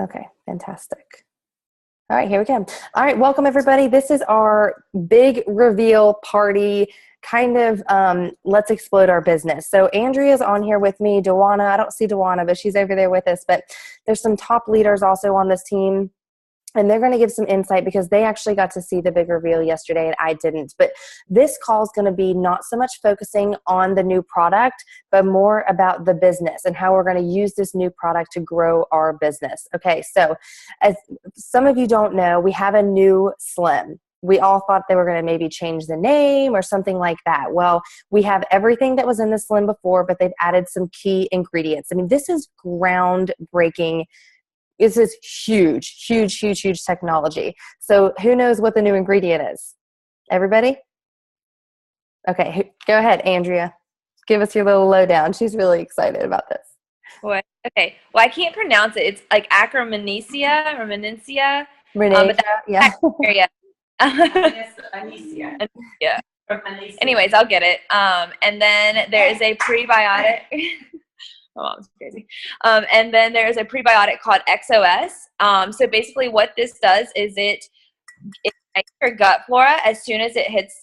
Okay, fantastic. All right, here we go. All right, welcome everybody. This is our big reveal party, kind of let's explode our business. So Andrea's on here with me. Dewana, I don't see Dewana, but she's over there with us. But there's some top leaders also on this team. And they're going to give some insight because they actually got to see the big reveal yesterday and I didn't. But this call is going to be not so much focusing on the new product, but more about the business and how we're going to use this new product to grow our business. Okay, so as some of you don't know, we have a new Slim. We all thought they were going to maybe change the name or something like that. Well, we have everything that was in the Slim before, but they've added some key ingredients. I mean, this is groundbreaking. This is huge, huge, huge, huge technology. So who knows what the new ingredient is? Everybody? Okay, go ahead, Andrea. Give us your little lowdown. She's really excited about this. What? Okay. Well, I can't pronounce it. It's like Acromenesia or Menencia. Renee, But yeah. Area. Anesia. Yeah. Anesia. Anyways, I'll get it. And then there is a prebiotic. My mom's crazy. And then there's a prebiotic called XOS. So basically what this does is it makes your gut flora as soon as it hits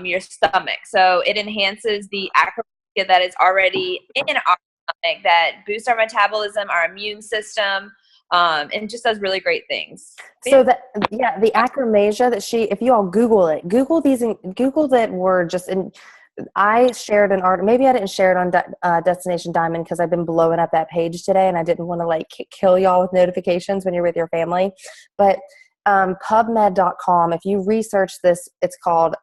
your stomach. So it enhances the Akkermansia that is already in our stomach that boosts our metabolism, our immune system, and just does really great things. So the Akkermansia that if you all Google it, Google that word just in. I shared an article. Maybe I didn't share it on Destination Diamond because I've been blowing up that page today and I didn't want to kill y'all with notifications when you're with your family. But PubMed.com, if you research this, it's called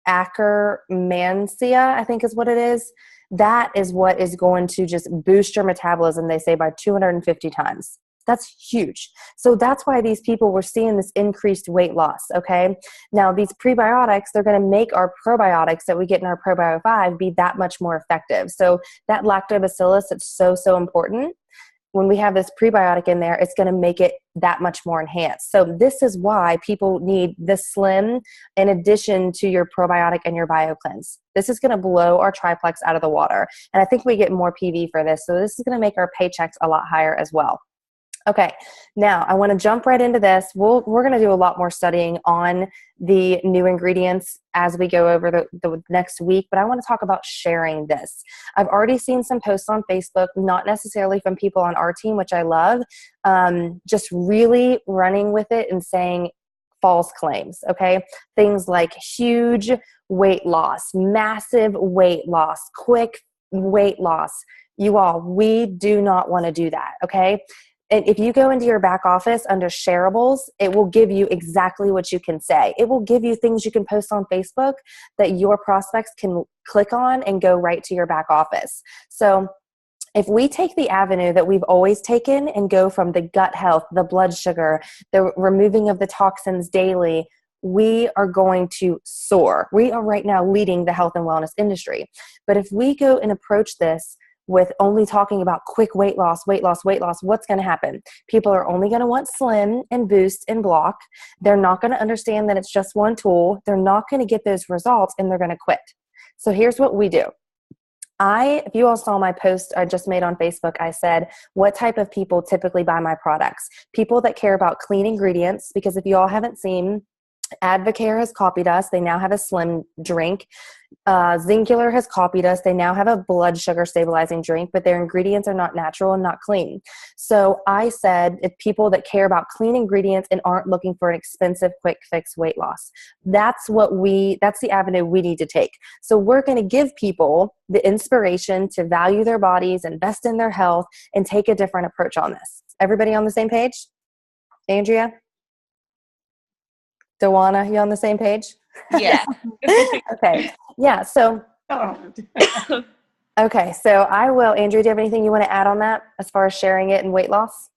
Akkermansia, I think is what it is. That is what is going to just boost your metabolism, they say, by 250 times. That's huge. So that's why these people were seeing this increased weight loss, okay? Now, these prebiotics, they're going to make our probiotics that we get in our Probio 5 be that much more effective. So that lactobacillus, it's so, so important. When we have this prebiotic in there, it's going to make it that much more enhanced. So this is why people need the Slim in addition to your probiotic and your BioCleanse. This is going to blow our triplex out of the water. And I think we get more PV for this. So this is going to make our paychecks a lot higher as well. Okay, now I want to jump right into this. We're going to do a lot more studying on the new ingredients as we go over the next week, but I want to talk about sharing this. I've already seen some posts on Facebook, not necessarily from people on our team, which I love, just really running with it and saying false claims, okay? Things like huge weight loss, massive weight loss, quick weight loss. You all, we do not want to do that, okay? And if you go into your back office under shareables, it will give you exactly what you can say. It will give you things you can post on Facebook that your prospects can click on and go right to your back office. So if we take the avenue that we've always taken and go from the gut health, the blood sugar, the removing of the toxins daily, we are going to soar. We are right now leading the health and wellness industry. But if we go and approach this with only talking about quick weight loss, what's going to happen? People are only going to want Slim and Boost and Block. They're not going to understand that it's just one tool. They're not going to get those results and they're going to quit. So here's what we do. If you all saw my post I just made on Facebook, I said, what type of people typically buy my products? People that care about clean ingredients, because if you all haven't seen, Advocare has copied us. They now have a Slim drink. Zincular has copied us. They now have a blood sugar stabilizing drink, but their ingredients are not natural and not clean. So I said, if people that care about clean ingredients and aren't looking for an expensive, quick fix weight loss, that's the avenue we need to take. So we're going to give people the inspiration to value their bodies, invest in their health, and take a different approach on this. Everybody on the same page? Andrea? Dewana, you on the same page? Yeah. Okay. Yeah. So, okay. So I will, Andrea, do you have anything you want to add on that as far as sharing it and weight loss?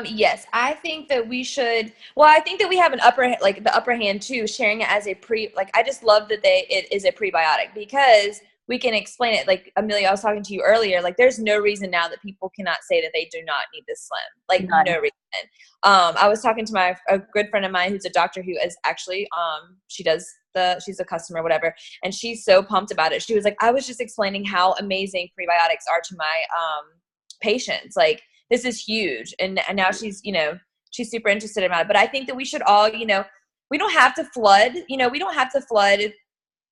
Yes, I think that we should, I think that we have the upper hand too, sharing it as I just love that it is a prebiotic because we can explain it. Like Amelia, I was talking to you earlier, there's no reason now that people cannot say that they do not need this Slim, None. no reason. I was talking to a good friend of mine who's a doctor who is actually, she's a customer, whatever. And she's so pumped about it. She was like, I was just explaining how amazing prebiotics are to my, patients. this is huge. And now she's, you know, she's super interested about it. But I think that we should all, you know, we don't have to flood, you know, we don't have to flood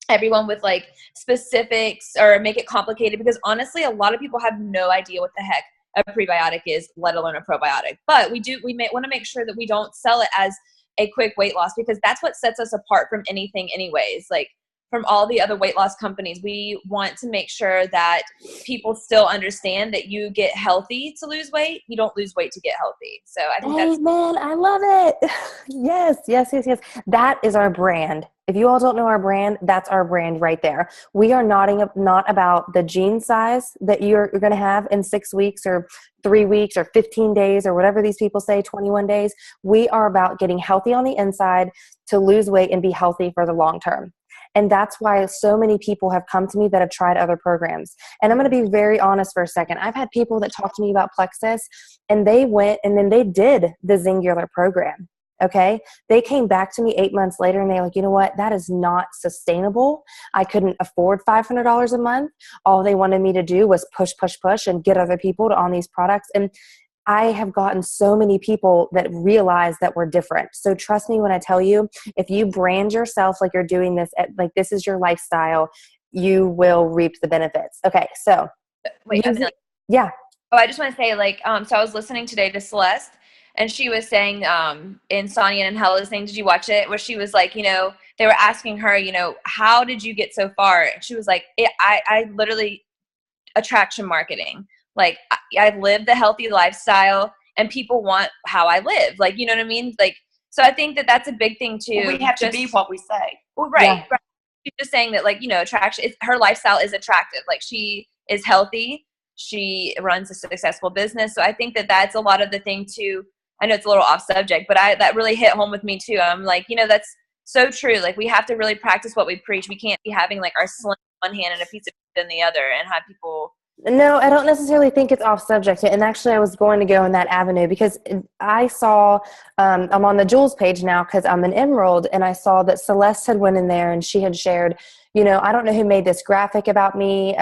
everyone with like specifics or make it complicated, because honestly, a lot of people have no idea what the heck a prebiotic is, let alone a probiotic. But we may want to make sure that we don't sell it as a quick weight loss, because that's what sets us apart from anything anyways. Like from all the other weight loss companies, we want to make sure that people still understand that you get healthy to lose weight. You don't lose weight to get healthy. So I think that's, man, I love it. Yes, yes, yes, yes. That is our brand. If you all don't know our brand, that's our brand right there. We are not about the jean size that you're going to have in 6 weeks or 3 weeks or 15 days or whatever these people say, 21 days. We are about getting healthy on the inside to lose weight and be healthy for the long term. And that's why so many people have come to me that have tried other programs. And I'm going to be very honest for a second. I've had people that talk to me about Plexus, and they went and then they did the Zingular program. Okay. They came back to me 8 months later and they're like, you know what? That is not sustainable. I couldn't afford $500 a month. All they wanted me to do was push, push, push and get other people on these products. And I have gotten so many people that realize that we're different. So trust me when I tell you, if you brand yourself like you're doing this, like this is your lifestyle, you will reap the benefits. Okay. So wait, yeah. Oh, I just want to say, like, so I was listening today to Celeste, and she was saying, in Sonia and Hella's thing, did you watch it? Where she was like, you know, they were asking her, you know, how did you get so far? And she was like, I literally, attraction marketing. Like, I live the healthy lifestyle, and people want how I live. Like, you know what I mean? Like, so I think that that's a big thing too. We have to be what we say. Well, right. Yeah. Right. She's just saying that, like, you know, attraction, her lifestyle is attractive. Like, she is healthy. She runs a successful business. So I think that that's a lot of the thing too. I know it's a little off subject, but that really hit home with me too. I'm like, you know, that's so true. Like, we have to really practice what we preach. We can't be having like our slim in one hand and a piece of pizza in the other and have people. No, I don't necessarily think it's off subject. And actually, I was going to go in that avenue because I saw, I'm on the Jules page now because I'm an Emerald, and I saw that Celeste had went in there and she had shared, you know, I don't know who made this graphic about me.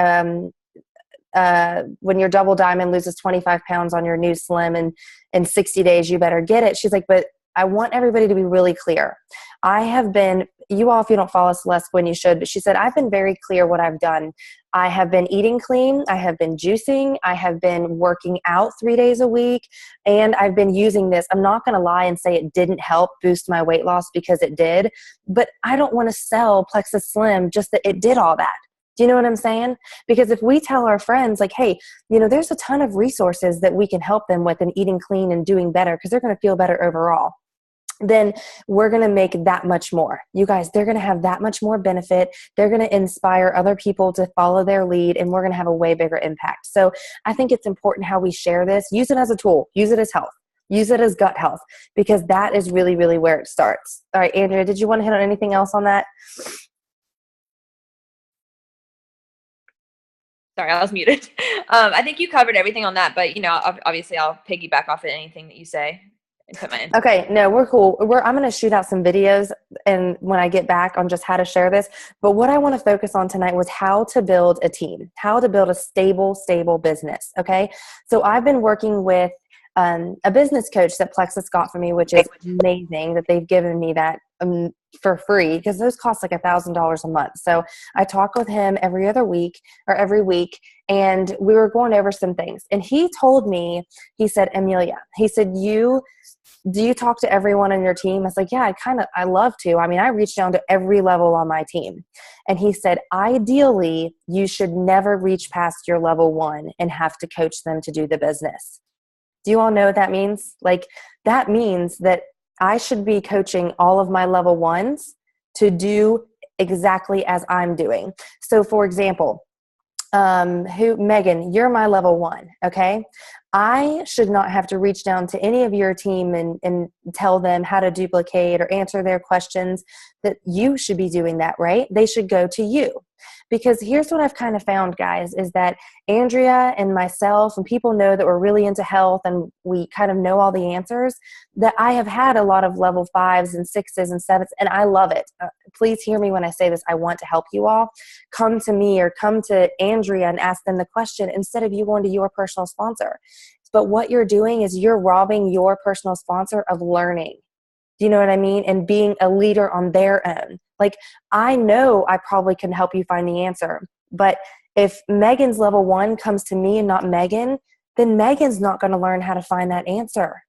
When your double diamond loses 25 pounds on your new slim and in 60 days, you better get it. She's like, but I want everybody to be really clear. I have been, you all, if you don't follow Celeste, when you should, but she said, I've been very clear what I've done. I have been eating clean. I have been juicing. I have been working out 3 days a week, and I've been using this. I'm not going to lie and say it didn't help boost my weight loss, because it did, but I don't want to sell Plexus Slim just that it did all that. Do you know what I'm saying? Because if we tell our friends like, hey, you know, there's a ton of resources that we can help them with in eating clean and doing better because they're going to feel better overall, then we're going to make that much more. You guys, they're going to have that much more benefit. They're going to inspire other people to follow their lead, and we're going to have a way bigger impact. So I think it's important how we share this. Use it as a tool. Use it as health. Use it as gut health, because that is really, really where it starts. All right, Andrea, did you want to hit on anything else on that? Sorry, I was muted. I think you covered everything on that, but, you know, obviously I'll piggyback off of anything that you say and put my info. Okay, no, we're cool. I'm going to shoot out some videos and when I get back on just how to share this. But what I want to focus on tonight was how to build a team, how to build a stable business. Okay, so I've been working with a business coach that Plexus got for me, which is amazing that they've given me that for free, because those cost like $1,000 a month. So I talk with him every week, and we were going over some things. And he told me, he said, Amelia, he said, do you talk to everyone on your team? I was like, yeah, I love to. I mean, I reach down to every level on my team. And he said, ideally, you should never reach past your level 1 and have to coach them to do the business. Do you all know what that means? Like, that means that I should be coaching all of my level 1s to do exactly as I'm doing. So for example, Megan, you're my level 1. Okay. I should not have to reach down to any of your team and tell them how to duplicate or answer their questions. That you should be doing that, right? They should go to you. Because here's what I've kind of found, guys, is that Andrea and myself, and people know that we're really into health and we kind of know all the answers, that I have had a lot of level 5s and 6s and 7s, and I love it. Please hear me when I say this. I want to help you all. Come to me or come to Andrea and ask them the question instead of you going to your personal sponsor. But what you're doing is you're robbing your personal sponsor of learning. Do you know what I mean? And being a leader on their own. Like, I know I probably can help you find the answer, but if Megan's level 1 comes to me and not Megan, then Megan's not going to learn how to find that answer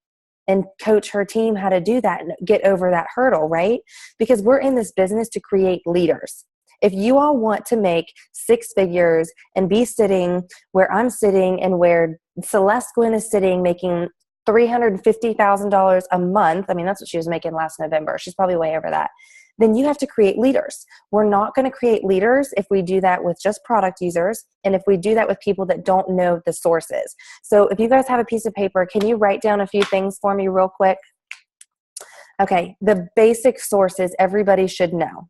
and coach her team how to do that and get over that hurdle, right? Because we're in this business to create leaders. If you all want to make 6 figures and be sitting where I'm sitting and where Celeste Gwynn is sitting making $350,000 a month, I mean, that's what she was making last November. She's probably way over that. Then you have to create leaders. We're not going to create leaders if we do that with just product users and if we do that with people that don't know the sources. So if you guys have a piece of paper, can you write down a few things for me real quick? Okay, the basic sources everybody should know.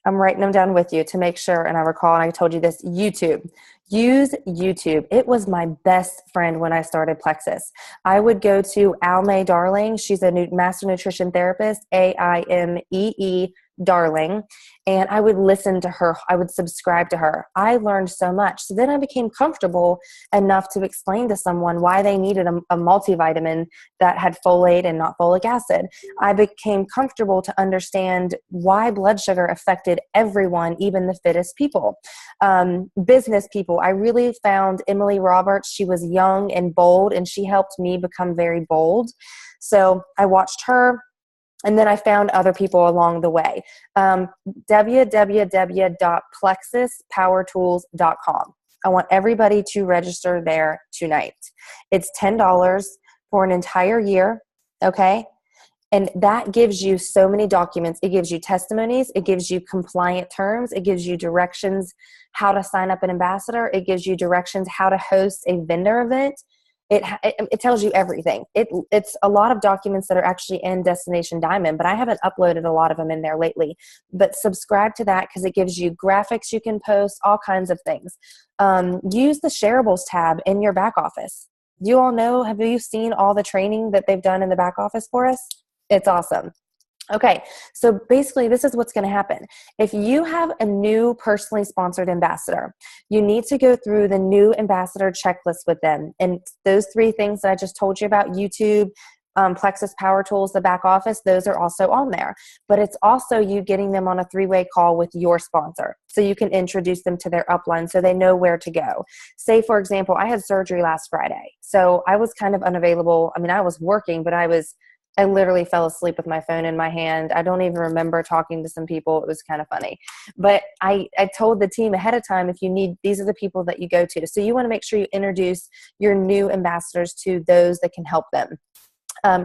I'm writing them down with you to make sure, and I recall, and I told you this, YouTube. Use YouTube. It was my best friend when I started Plexus. I would go to Amelia Darling. She's a master nutrition therapist, AIMEE Darling, and I would listen to her. I would subscribe to her. I learned so much. So then I became comfortable enough to explain to someone why they needed a multivitamin that had folate and not folic acid. I became comfortable to understand why blood sugar affected everyone, even the fittest people. Business people, I really found Emily Roberts. She was young and bold, and she helped me become very bold. So I watched her. And then I found other people along the way. www.plexuspowertools.com. I want everybody to register there tonight. It's $10 for an entire year, okay? And that gives you so many documents. It gives you testimonies. It gives you compliant terms. It gives you directions how to sign up an ambassador. It gives you directions how to host a vendor event. It tells you everything. It's a lot of documents that are actually in Destination Diamond, but I haven't uploaded a lot of them in there lately. But subscribe to that because it gives you graphics you can post, all kinds of things. Use the shareables tab in your back office. You all know, have you seen all the training that they've done in the back office for us? It's awesome. Okay, so basically this is what's going to happen. If you have a new personally sponsored ambassador, you need to go through the new ambassador checklist with them. And those 3 things that I just told you about, YouTube, Plexus Power Tools, the back office, those are also on there. But it's also you getting them on a 3-way call with your sponsor so you can introduce them to their upline so they know where to go. Say, for example, I had surgery last Friday. So I was kind of unavailable. I mean, I was working, but I literally fell asleep with my phone in my hand. I don't even remember talking to some people. It was kind of funny. But I told the team ahead of time, if you need, these are the people that you go to. So you want to make sure you introduce your new ambassadors to those that can help them.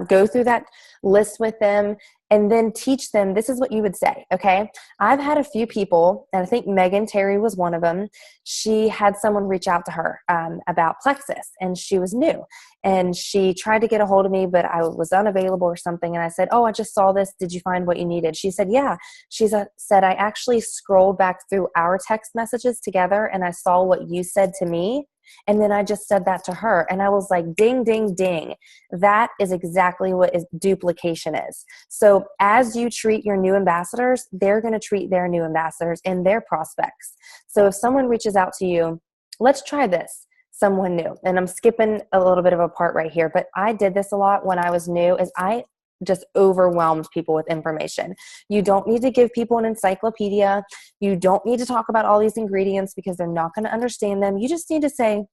Go through that list with them and then teach them. This is what you would say, okay? I've had a few people, and I think Megan Terry was one of them. She had someone reach out to her about Plexus, and she was new. And she tried to get a hold of me, but I was unavailable or something. And I said, oh, I just saw this. Did you find what you needed? She said, yeah. She said, I actually scrolled back through our text messages together, and I saw what you said to me. And then I just said that to her, and I was like, ding, ding, ding. That is exactly what duplication is. So as you treat your new ambassadors, they're going to treat their new ambassadors and their prospects. So if someone reaches out to you, let's try this, someone new. And I'm skipping a little bit of a part right here, but I did this a lot when I was new, is I just overwhelmed people with information. You don't need to give people an encyclopedia. You don't need to talk about all these ingredients because they're not going to understand them. You just need to say,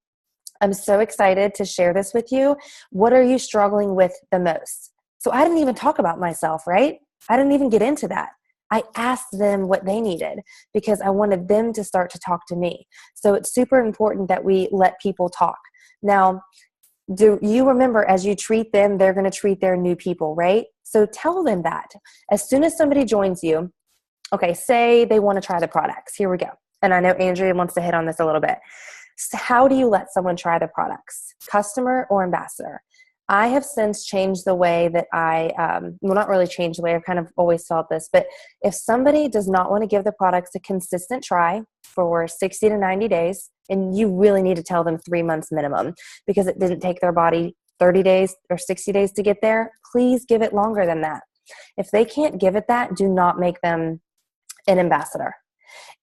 I'm so excited to share this with you. What are you struggling with the most? So I didn't even talk about myself, right? I didn't even get into that. I asked them what they needed because I wanted them to start to talk to me. So it's super important that we let people talk. Now, do you remember, as you treat them, they're going to treat their new people, right? So tell them that. As soon as somebody joins you, okay, say they want to try the products. Here we go. And I know Andrea wants to hit on this a little bit. So how do you let someone try the products? Customer or ambassador? I have since changed the way that well, not really changed the way, I've kind of always felt this, but if somebody does not want to give the products a consistent try for 60 to 90 days, and you really need to tell them 3 months minimum because it didn't take their body 30 days or 60 days to get there, please give it longer than that. If they can't give it that, do not make them an ambassador.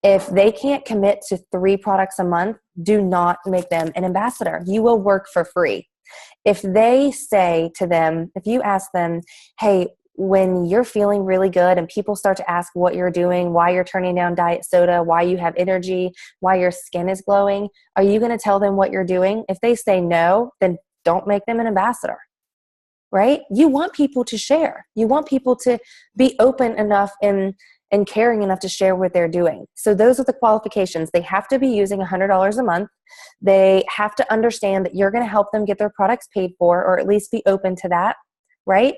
If they can't commit to 3 products a month, do not make them an ambassador. You will work for free. If they say to them, if you ask them, hey, when you're feeling really good and people start to ask what you're doing, why you're turning down diet soda, why you have energy, why your skin is glowing, are you going to tell them what you're doing? If they say no, then don't make them an ambassador, right? You want people to share. You want people to be open enough and caring enough to share what they're doing. So those are the qualifications. They have to be using $100 a month. They have to understand that you're going to help them get their products paid for, or at least be open to that, right?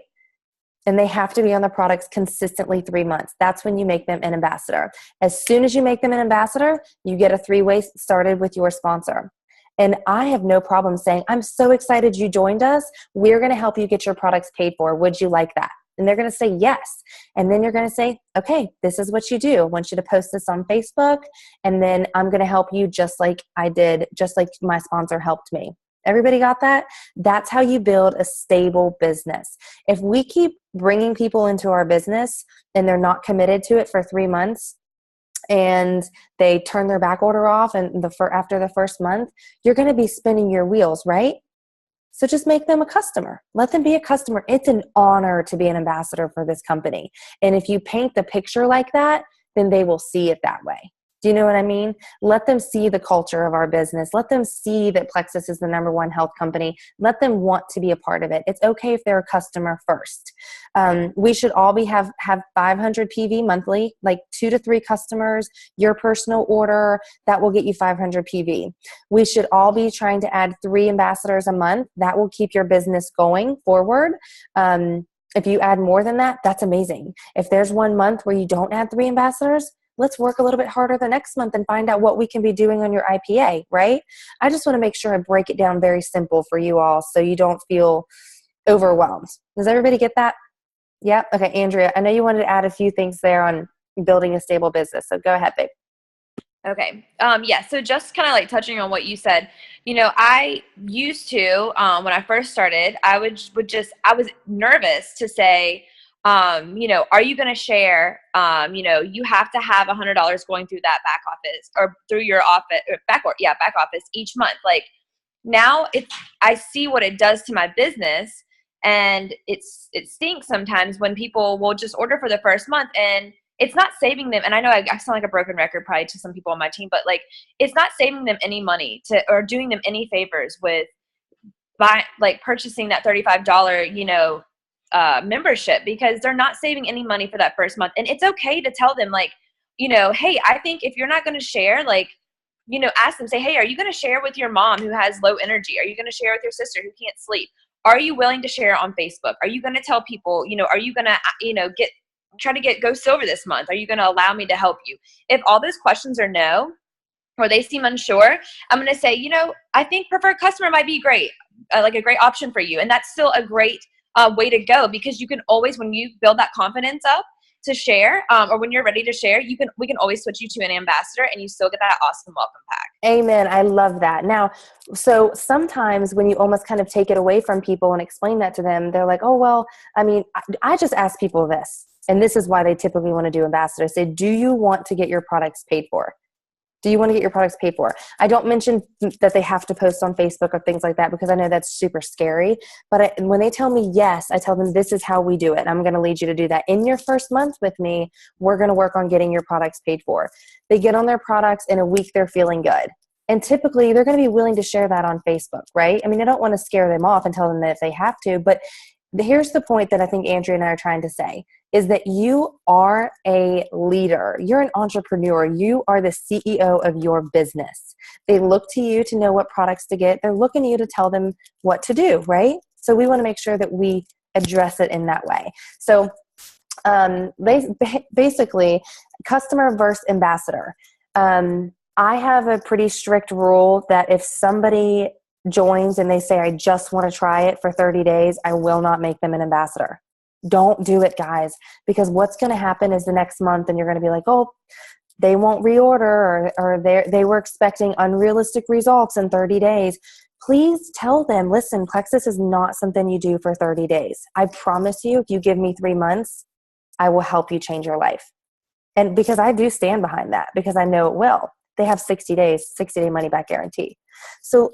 And they have to be on the products consistently 3 months. That's when you make them an ambassador. As soon as you make them an ambassador, you get a 3-way started with your sponsor. And I have no problem saying, I'm so excited you joined us. We're going to help you get your products paid for. Would you like that? And they're going to say yes. And then you're going to say, okay, this is what you do. I want you to post this on Facebook. And then I'm going to help you just like I did, just like my sponsor helped me. Everybody got that? That's how you build a stable business. If we keep bringing people into our business and they're not committed to it for 3 months and they turn their back order off and after the first month, you're going to be spinning your wheels, right? So just make them a customer. Let them be a customer. It's an honor to be an ambassador for this company. And if you paint the picture like that, then they will see it that way. Do you know what I mean? Let them see the culture of our business. Let them see that Plexus is the #1 health company. Let them want to be a part of it. It's okay if they're a customer first. We should all have 500 PV monthly, like 2 to 3 customers, your personal order, that will get you 500 PV. We should all be trying to add 3 ambassadors a month. That will keep your business going forward. If you add more than that, that's amazing. If there's 1 month where you don't add 3 ambassadors, let's work a little bit harder the next month and find out what we can be doing on your IPA, right? I just want to make sure I break it down very simple for you all so you don't feel overwhelmed. Does everybody get that? Yeah? Okay, Andrea, I know you wanted to add a few things there on building a stable business, so go ahead, babe. Okay. Yeah. So just kind of like touching on what you said, I used to, when I first started, I was nervous to say, are you going to share, you have to have $100 going through that back office or through your office or back office each month. Like now I see what it does to my business, and it stinks sometimes when people will just order for the first month and it's not saving them. And I know I sound like a broken record probably to some people on my team, but like, it's not saving them any money or doing them any favors with purchasing that $35, membership, because they're not saving any money for that first month. And it's okay to tell them like, hey, I think if you're not going to share, ask them, say, hey, are you going to share with your mom who has low energy? Are you going to share with your sister who can't sleep? Are you willing to share on Facebook? Are you going to tell people, are you going to, try to go silver this month? Are you going to allow me to help you? If all those questions are no, or they seem unsure, I'm going to say, I think preferred customer might be great, like a great option for you. And that's still a great way to go, because you can always, when you build that confidence up to share, or when you're ready to share, we can always switch you to an ambassador and you still get that awesome welcome pack. Amen. I love that. Now, so sometimes when you almost kind of take it away from people and explain that to them, they're like, oh, well, I mean, I just ask people this. And this is why they typically want to do ambassadors. Say, do you want to get your products paid for? Do you want to get your products paid for? I don't mention that they have to post on Facebook or things like that because I know that's super scary. But when they tell me yes, I tell them this is how we do it. I'm going to lead you to do that. In your first month with me, we're going to work on getting your products paid for. They get on their products in a week, they're feeling good. And typically they're going to be willing to share that on Facebook, right? I mean, I don't want to scare them off and tell them that if they have to, but here's the point that I think Andrea and I are trying to say is that you are a leader. You're an entrepreneur. You are the CEO of your business. They look to you to know what products to get. They're looking to you to tell them what to do, right? So we want to make sure that we address it in that way. So basically, customer versus ambassador. I have a pretty strict rule that if somebody joins and they say, I just want to try it for 30 days, I will not make them an ambassador. Don't do it, guys, because what's going to happen is the next month and you're going to be like, oh, they won't reorder or they were expecting unrealistic results in 30 days. Please tell them, listen, Plexus is not something you do for 30 days. I promise you, if you give me 3 months, I will help you change your life. And because I do stand behind that, because I know it will. they have 60 days, 60-day money back guarantee. So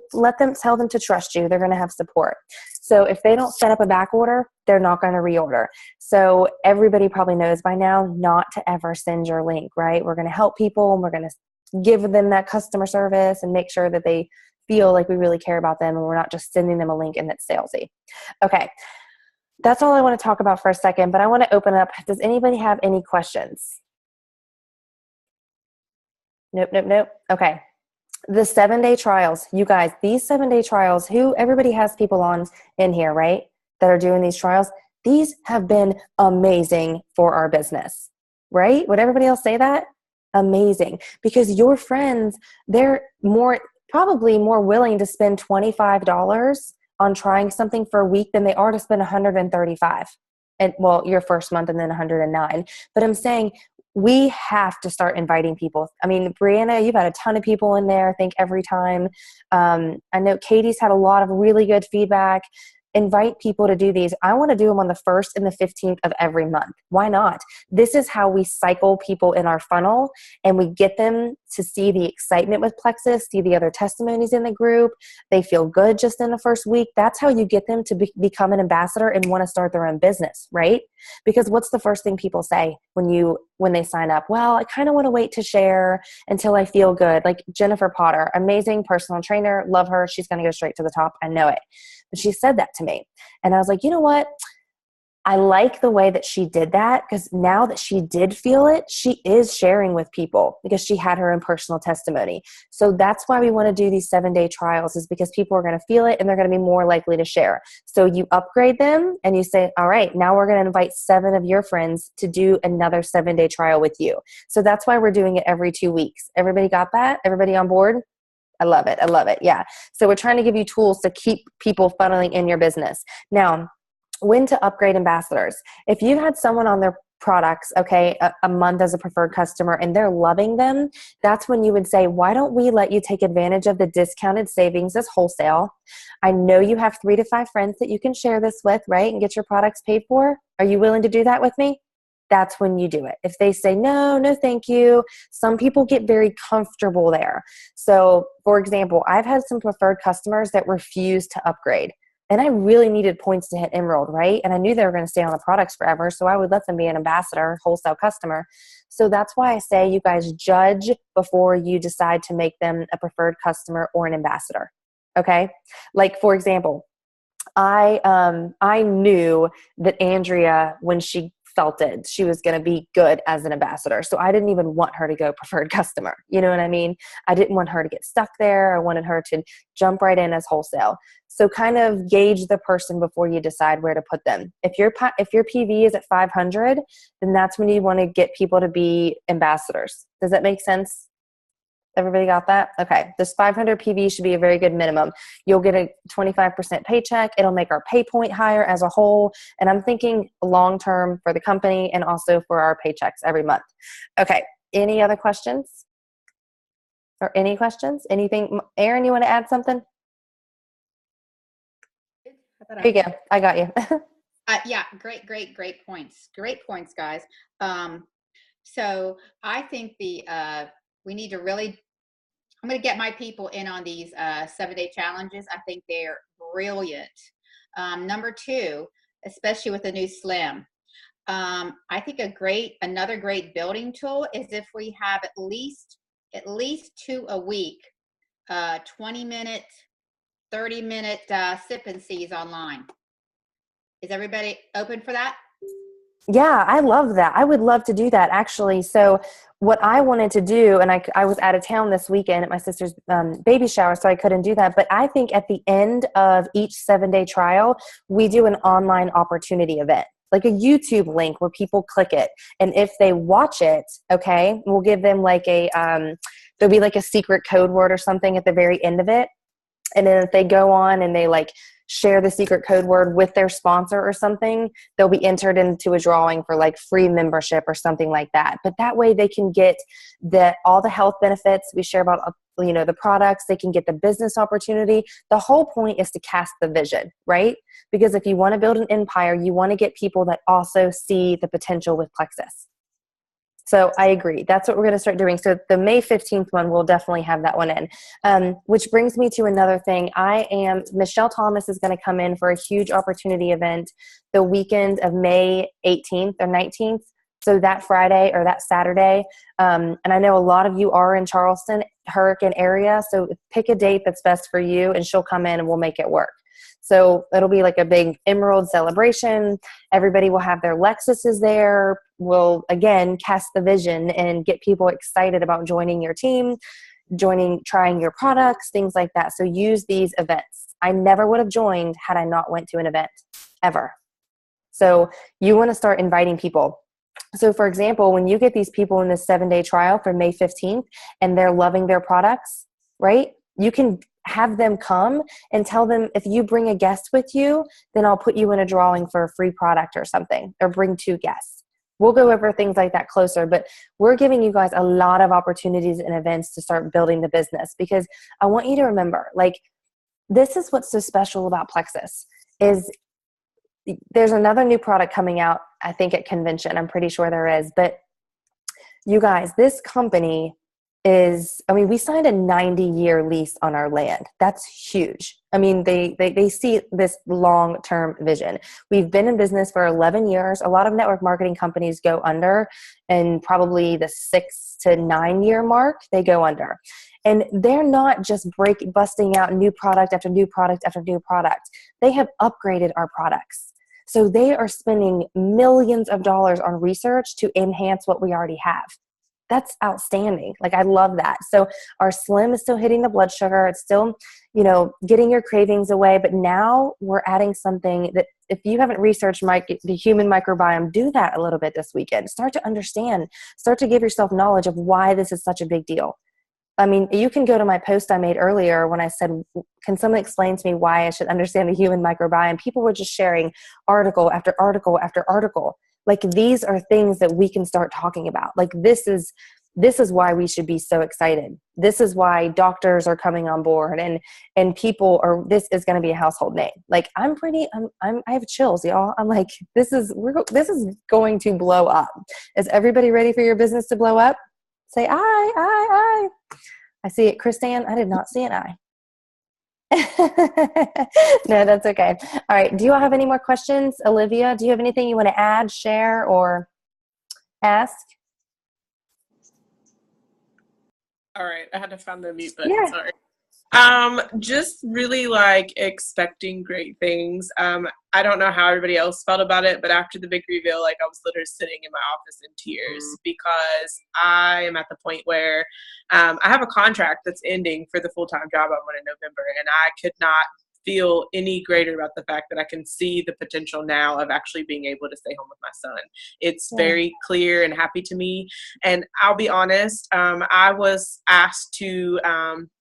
tell them to trust you. They're going to have support. So if they don't set up a back order, they're not going to reorder. So everybody probably knows by now not to ever send your link, right? We're going to help people and we're going to give them that customer service and make sure that they feel like we really care about them and we're not just sending them a link and it's salesy. Okay. That's all I want to talk about for a second, but I want to open up. Does anybody have any questions? Nope. Okay. The 7-day trials, you guys, these 7-day trials, everybody has people on in here, right? That are doing these trials. These have been amazing for our business, right? Would everybody else say that? Amazing. Because your friends, they're probably more willing to spend $25 on trying something for a week than they are to spend $135. And well, your first month and then $109. But I'm saying we have to start inviting people. I mean, Brianna, you've had a ton of people in there, I think, every time. I know Katie's had a lot of really good feedback. Invite people to do these. I want to do them on the 1st and the 15th of every month. Why not? This is how we cycle people in our funnel and we get them to see the excitement with Plexus, see the other testimonies in the group. They feel good just in the first week. That's how you get them to become an ambassador and want to start their own business, right? Because what's the first thing people say when they sign up? Well, I kind of want to wait to share until I feel good. Like Jennifer Potter, amazing personal trainer, love her. She's going to go straight to the top. I know it. But she said that to me. And I was like, you know what? I like the way that she did that because now that she did feel it, she is sharing with people because she had her own personal testimony. So that's why we want to do these 7-day trials, is because people are going to feel it and they're going to be more likely to share. So you upgrade them and you say, all right, now we're going to invite 7 of your friends to do another 7-day trial with you. So that's why we're doing it every 2 weeks. Everybody got that? Everybody on board? I love it. Yeah. So we're trying to give you tools to keep people funneling in your business. Now, when to upgrade ambassadors. If you've had someone on their products, okay, a month as a preferred customer and they're loving them, that's when you would say, why don't we let you take advantage of the discounted savings as wholesale? I know you have 3 to 5 friends that you can share this with, right? And get your products paid for. Are you willing to do that with me? That's when you do it. If they say, no, thank you, some people get very comfortable there. So, for example, I've had some preferred customers that refuse to upgrade. And I really needed points to hit Emerald, right? And I knew they were going to stay on the products forever, so I would let them be an ambassador, wholesale customer. So that's why I say you guys judge before you decide to make them a preferred customer or an ambassador, okay? Like, for example, I knew that Andrea, when she felt it, she was going to be good as an ambassador. So I didn't even want her to go preferred customer. You know what I mean? I didn't want her to get stuck there. I wanted her to jump right in as wholesale. So kind of gauge the person before you decide where to put them. If your PV is at 500, then that's when you want to get people to be ambassadors. Does that make sense? Everybody got that? Okay. This 500 PV should be a very good minimum. You'll get a 25% paycheck. It'll make our pay point higher as a whole. And I'm thinking long-term for the company and also for our paychecks every month. Okay. Any other questions? Or any questions? Anything? Aaron, you want to add something? There you go. I got you. Yeah. Great points. Great points, guys. So I think we need to really, I'm going to get my people in on these 7-day challenges. I think they're brilliant. Number 2, especially with the new Slim, I think another great building tool is if we have at least 2 a week, 20-minute, 30-minute sip and sees online. Is everybody open for that? Yeah, I love that. I would love to do that, actually. So what I wanted to do, and I was out of town this weekend at my sister's baby shower, so I couldn't do that. But I think at the end of each 7-day trial, we do an online opportunity event, like a YouTube link where people click it. And if they watch it, okay, we'll give them like there'll be like a secret code word or something at the very end of it. And then if they go on and they like share the secret code word with their sponsor or something, they'll be entered into a drawing for like free membership or something like that. But that way they can get all the health benefits we share about, the products. They can get the business opportunity. The whole point is to cast the vision, right? Because if you want to build an empire, you want to get people that also see the potential with Plexus. So I agree. That's what we're going to start doing. So the May 15th one, we'll definitely have that one in. Which brings me to another thing. Michelle Thomas is going to come in for a huge opportunity event the weekend of May 18th or 19th. So that Friday or that Saturday. And I know a lot of you are in Charleston, Hurricane area. So pick a date that's best for you and she'll come in and we'll make it work. So it'll be like a big Emerald celebration. Everybody will have their Lexuses there. We'll, again, cast the vision and get people excited about joining your team, trying your products, things like that. So use these events. I never would have joined had I not went to an event, ever. So you want to start inviting people. So for example, when you get these people in this 7-day trial for May 15th and they're loving their products, right? You can have them come and tell them, if you bring a guest with you, then I'll put you in a drawing for a free product or something, or bring 2 guests. We'll go over things like that closer, but we're giving you guys a lot of opportunities and events to start building the business, because I want you to remember, like, this is what's so special about Plexus is there's another new product coming out, I think at convention. I'm pretty sure there is, but you guys, this company we signed a 90-year lease on our land. That's huge. I mean, they see this long-term vision. We've been in business for 11 years. A lot of network marketing companies go under, and probably the 6 to 9 year mark, they go under. And they're not just busting out new product after new product after new product. They have upgraded our products. So they are spending millions of dollars on research to enhance what we already have. That's outstanding. Like, I love that. So our Slim is still hitting the blood sugar. It's still, getting your cravings away. But now we're adding something that, if you haven't researched the human microbiome, do that a little bit this weekend. Start to understand, start to give yourself knowledge of why this is such a big deal. I mean, you can go to my post I made earlier when I said, can someone explain to me why I should understand the human microbiome? People were just sharing article after article after article. Like, these are things that we can start talking about. Like, this is why we should be so excited. This is why doctors are coming on board, and people are, this is going to be a household name. Like, I have chills, y'all. I'm like, this is going to blow up. Is everybody ready for your business to blow up? Say I. I see it. Chrisanne, I did not see an I. No, that's okay. All right. Do you all have any more questions? Olivia, do you have anything you want to add, share, or ask? All right. I had to find the mute button. Yeah. Sorry. Just really expecting great things. I don't know how everybody else felt about it, but after the big reveal, I was literally sitting in my office in tears, because I am at the point where I have a contract that's ending for the full-time job I want in November, and I could not feel any greater about the fact that I can see the potential now of actually being able to stay home with my son. It's very clear and happy to me. And I'll be honest, I was asked to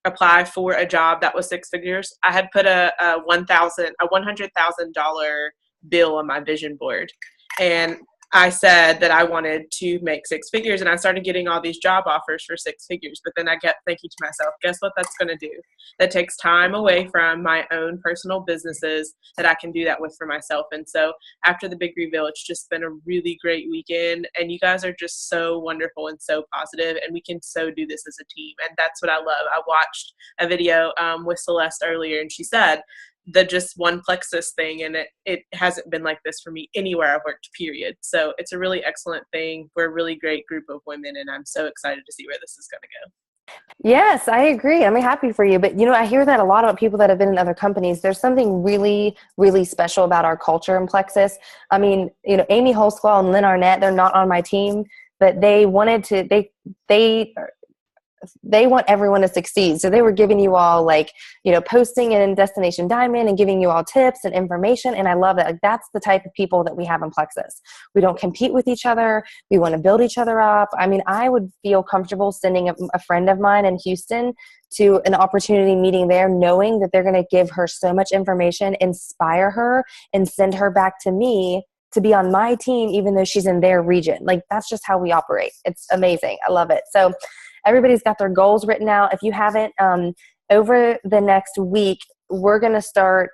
apply for a job that was 6 figures. I had put a $100,000 bill on my vision board, and I said that I wanted to make 6 figures, and I started getting all these job offers for 6 figures. But then I kept thinking to myself, guess what that's going to do? That takes time away from my own personal businesses that I can do that with for myself. And so after the big reveal, it's just been a really great weekend, and you guys are just so wonderful and so positive, and we can so do this as a team. And that's what I love. I watched a video with Celeste earlier, and she said, the just one Plexus thing, and it hasn't been like this for me anywhere I've worked, period. So it's a really excellent thing. We're a really great group of women, and I'm so excited to see where this is going to go. Yes, I agree. I'm happy for you. But, I hear that a lot about people that have been in other companies. There's something really, really special about our culture in Plexus. I mean, Amy Holsclaw and Lynn Arnett, they're not on my team, but they wanted to, they want everyone to succeed. So they were giving you all posting in Destination Diamond and giving you all tips and information. And I love that. That's the type of people that we have in Plexus. We don't compete with each other. We want to build each other up. I mean, I would feel comfortable sending a friend of mine in Houston to an opportunity meeting there, knowing that they're going to give her so much information, inspire her, and send her back to me to be on my team, even though she's in their region. That's just how we operate. It's amazing. I love it. So everybody's got their goals written out. If you haven't, over the next week, we're going to start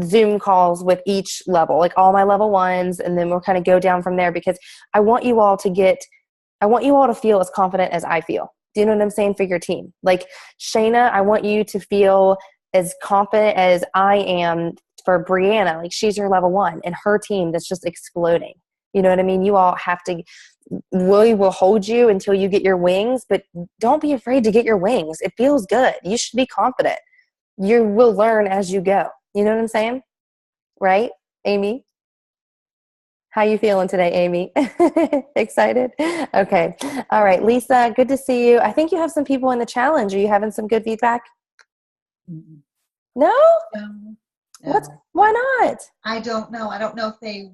Zoom calls with each level, like all my level ones, and then we'll kind of go down from there, because I want you all to feel as confident as I feel. Do you know what I'm saying, for your team? Like Shayna, I want you to feel as confident as I am for Brianna. Like she's your level one and her team that's just exploding. You know what I mean? You all have to, we will hold you until you get your wings, but don't be afraid to get your wings. It feels good. You should be confident. You will learn as you go. You know what I'm saying? Right, Amy? How you feeling today, Amy? Excited? Okay. All right. Lisa, good to see you. I think you have some people in the challenge. Are you having some good feedback? Mm-mm. No? No. Why not? I don't know. I don't know if they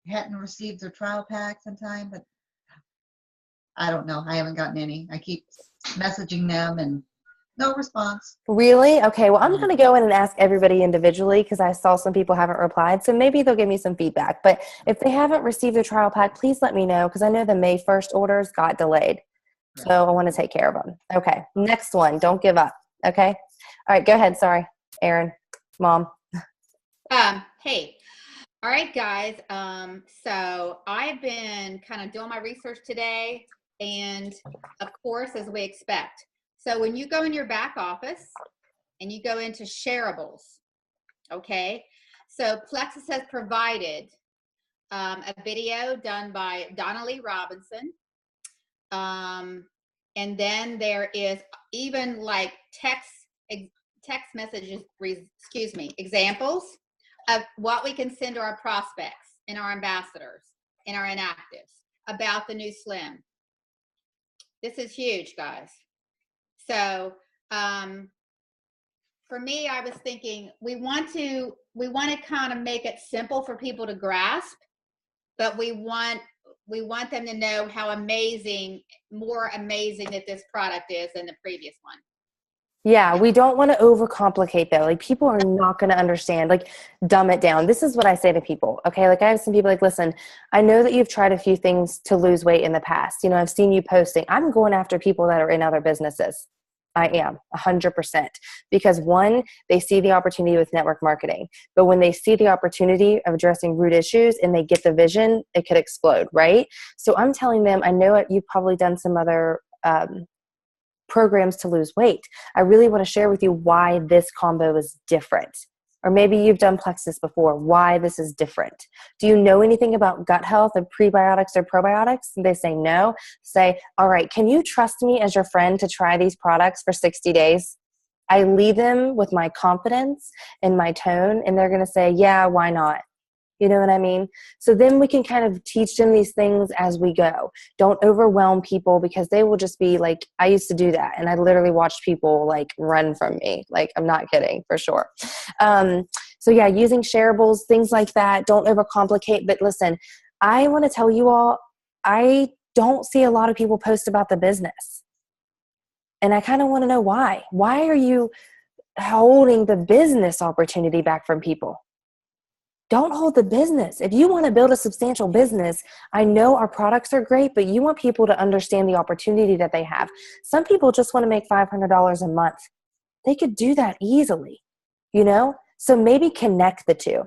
hadn't received their trial packs in time, but I don't know. I haven't gotten any. I keep messaging them and no response. Really? Okay. Well, I'm going to go in and ask everybody individually, because I saw some people haven't replied. So maybe they'll give me some feedback. But if they haven't received their trial pack, please let me know, because I know the May 1st orders got delayed. So I want to take care of them. Okay. Next one. Don't give up. Okay. All right. Go ahead. Sorry, Erin, Mom. Hey. All right, guys. So I've been kind of doing my research today, and of course, as we expect. So when you go in your back office and you go into shareables, okay? So Plexus has provided a video done by Donna Lee Robinson. And then there is even like text messages, examples of what we can send to our prospects and our ambassadors and our inactives about the new Slim. This is huge, guys. So for me, I was thinking we want to kind of make it simple for people to grasp, but we want them to know how more amazing that this product is than the previous one. Yeah, we don't want to overcomplicate though. Like people are not going to understand, like dumb it down. This is what I say to people. Okay. Like I have some people like, listen, I know that you've tried a few things to lose weight in the past. You know, I've seen you posting. I'm going after people that are in other businesses. I am 100%, because one, they see the opportunity with network marketing, but when they see the opportunity of addressing root issues and they get the vision, it could explode. Right. So I'm telling them, I know you've probably done some other, programs to lose weight. I really want to share with you why this combo is different. Or maybe you've done Plexus before, why this is different. Do you know anything about gut health or prebiotics or probiotics? And they say no. Say, all right, can you trust me as your friend to try these products for 60 days? I leave them with my confidence and my tone, and they're going to say, yeah, why not? You know what I mean? So then we can kind of teach them these things as we go. Don't overwhelm people, because they will just be like, I used to do that. And I literally watched people like run from me. Like, I'm not kidding, for sure. So yeah, using shareables, things like that. Don't overcomplicate. But listen, I want to tell you all, I don't see a lot of people post about the business. And I kind of want to know why. Why are you holding the business opportunity back from people? Don't hold the business. If you want to build a substantial business, I know our products are great, but you want people to understand the opportunity that they have. Some people just want to make $500 a month. They could do that easily, you know? So maybe connect the two.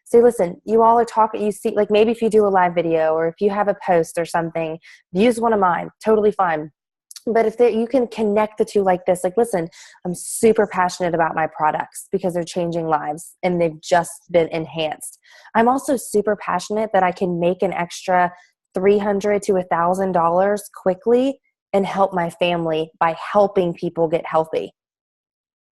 Say, listen, you all are talking, you see, like maybe if you do a live video or if you have a post or something, use one of mine, totally fine. But if you can connect the two like this, like, listen, I'm super passionate about my products because they're changing lives and they've just been enhanced. I'm also super passionate that I can make an extra $300 to $1,000 quickly and help my family by helping people get healthy.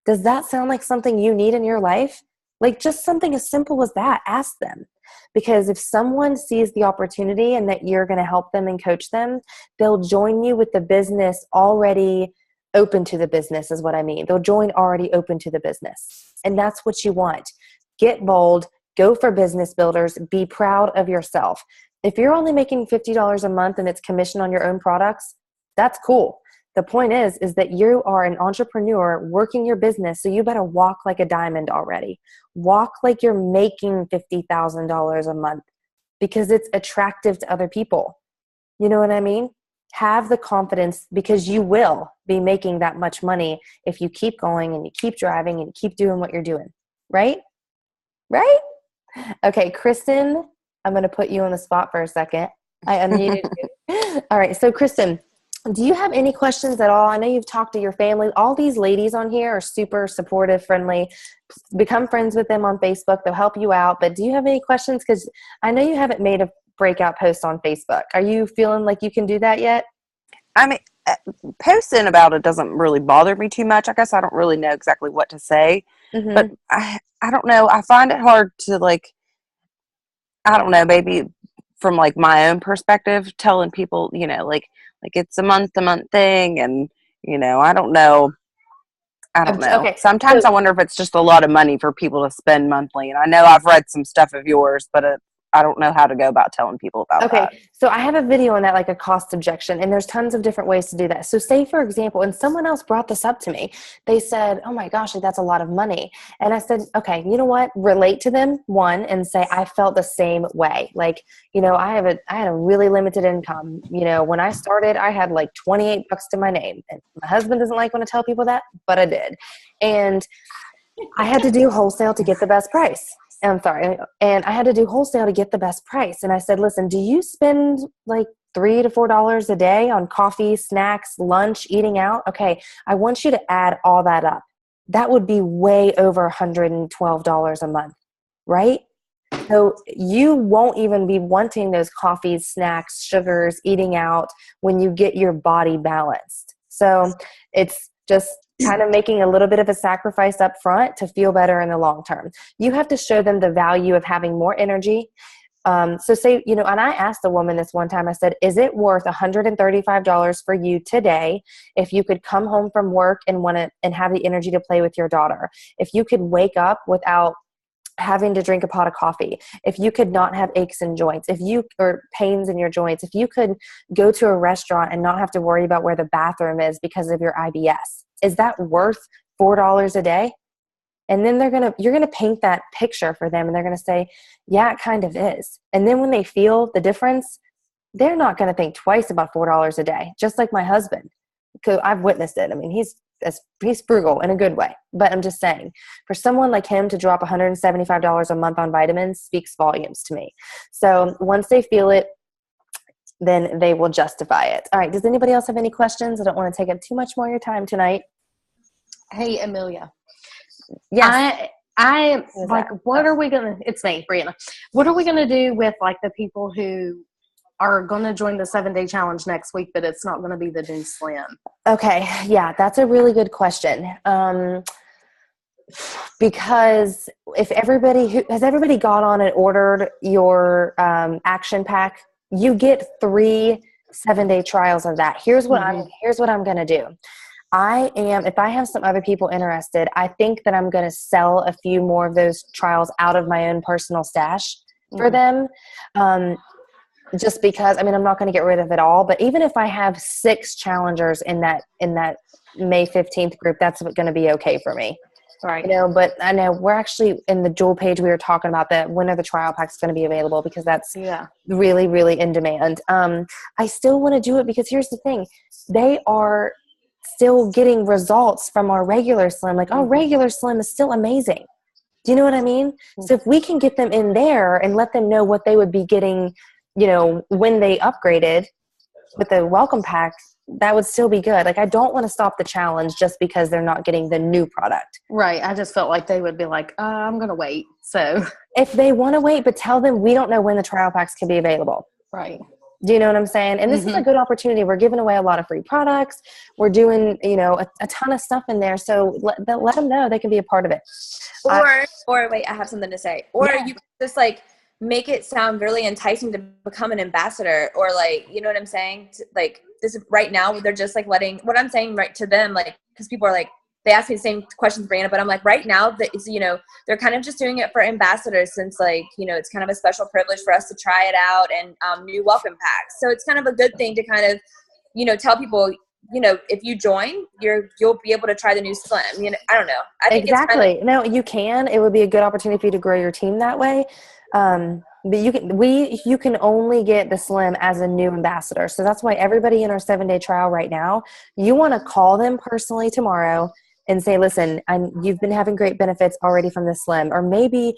Does that sound like something you need in your life? Like just something as simple as that, ask them. Because if someone sees the opportunity and that you're going to help them and coach them, they'll join you with the business already open to the business is what I mean. They'll join already open to the business. And that's what you want. Get bold, go for business builders, be proud of yourself. If you're only making $50 a month and it's commission on your own products, that's cool. The point is that you are an entrepreneur working your business, so you better walk like a diamond already. Walk like you're making $50,000 a month because it's attractive to other people. You know what I mean? Have the confidence, because you will be making that much money if you keep going and you keep driving and you keep doing what you're doing, right? Right? Okay, Kristen, I'm going to put you on the spot for a second. I unmuted you. All right, so Kristen, do you have any questions at all? I know you've talked to your family. All these ladies on here are super supportive, friendly. Become friends with them on Facebook. They'll help you out. But do you have any questions? Because I know you haven't made a breakout post on Facebook. Are you feeling like you can do that yet? I mean, posting about it doesn't really bother me too much. I guess I don't really know exactly what to say, but I don't know. I find it hard to like, I don't know, maybe from like my own perspective, telling people, like it's a month to month thing. And, I don't know. I don't know. Okay, Sometimes so I wonder if it's just a lot of money for people to spend monthly. And I know I've read some stuff of yours, but I don't know how to go about telling people about that. Okay, so I have a video on that, like a cost objection, and there's tons of different ways to do that. So say, for example, and someone else brought this up to me. They said, oh my gosh, like, that's a lot of money. And I said, okay, you know what? Relate to them, one, and say, I felt the same way. Like, I had a really limited income. When I started, I had like 28 bucks to my name. And my husband doesn't like when I tell people that, but I did. And I had to do wholesale to get the best price. I'm sorry. And I had to do wholesale to get the best price. And I said, listen, do you spend like $3 to $4 a day on coffee, snacks, lunch, eating out? Okay, I want you to add all that up. That would be way over $112 a month, right? So you won't even be wanting those coffees, snacks, sugars, eating out when you get your body balanced. So it's just kind of making a little bit of a sacrifice up front to feel better in the long term. You have to show them the value of having more energy. So say, and I asked a woman this one time, I said, is it worth $135 for you today if you could come home from work and have the energy to play with your daughter? If you could wake up without having to drink a pot of coffee, if you could not have aches in joints, or pains in your joints, if you could go to a restaurant and not have to worry about where the bathroom is because of your IBS, is that worth $4 a day? And then you're gonna paint that picture for them, and they're gonna say, yeah, it kind of is. And then when they feel the difference, they're not gonna think twice about $4 a day. Just like my husband, because I've witnessed it. I mean, he's frugal in a good way, but I'm just saying, for someone like him to drop $175 a month on vitamins speaks volumes to me. So once they feel it, then they will justify it. All right. Does anybody else have any questions? I don't want to take up too much more of your time tonight. Hey, Amelia. Yes. I like, what are we going to, it's me, Brianna. What are we going to do with like the people who are going to join the 7-day challenge next week, but it's not going to be the new slim? Okay. Yeah, that's a really good question. Because if has everybody got on and ordered your action pack, you get 3 7-day trials of that. Here's what I'm going to do. If I have some other people interested, I think that I'm going to sell a few more of those trials out of my own personal stash for them. Just because, I'm not going to get rid of it all, but even if I have 6 challengers in that May 15th group, that's going to be okay for me. Right. But I know we're actually in the Jewel page, we were talking about that when are the trial packs going to be available, because that's really, really in demand. I still want to do it because here's the thing. They are still getting results from our regular slim. Like, our regular slim is still amazing. Do you know what I mean? So if we can get them in there and let them know what they would be getting, when they upgraded with the welcome pack, that would still be good. Like, I don't want to stop the challenge just because they're not getting the new product. Right. I just felt like they would be like, I'm going to wait. So if they want to wait, but tell them we don't know when the trial packs can be available. Right. Do you know what I'm saying? And this is a good opportunity. We're giving away a lot of free products. We're doing, a ton of stuff in there. So let them know they can be a part of it. Or wait, I have something to say. Or you can just like make it sound really enticing to become an ambassador, or like, you know what I'm saying? Like, this right now, they're just like letting what I'm saying right to them, like, because people are like, they ask me the same questions, Brianna, but I'm like, right now, that is, they're kind of just doing it for ambassadors, since like, it's kind of a special privilege for us to try it out, and new welcome packs. So it's kind of a good thing to kind of, tell people, if you join, you'll be able to try the new slim. I don't know. I think exactly. It's no, you can. It would be a good opportunity for you to grow your team that way. But you can only get the slim as a new ambassador. So that's why everybody in our 7-day trial right now, you want to call them personally tomorrow and say, listen, you've been having great benefits already from the slim, or maybe